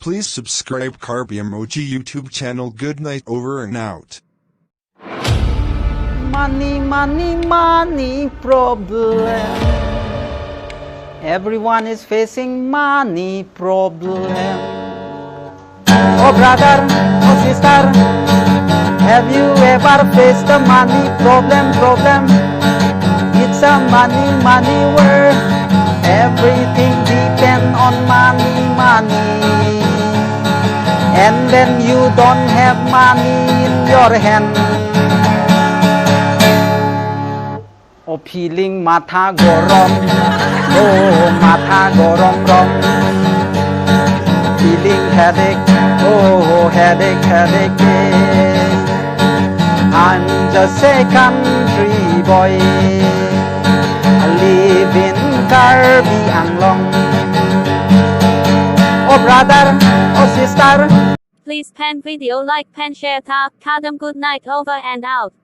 Please subscribe Carby Emoji YouTube channel. Good night, over and out. Money, money, money problem. Everyone is facing money problem. Oh brother, oh sister, have you ever faced a money problem? It's a money world. Everything depends on money. And when you don't have money in your hand, oh feeling mata gorong, oh mata gorong, feeling headache, oh headache. I'm just a country boy, I live in Carby Anglong. Oh brother, oh sister, Please pen video, like, pen, share, tag, Kadam. Good night, over and out.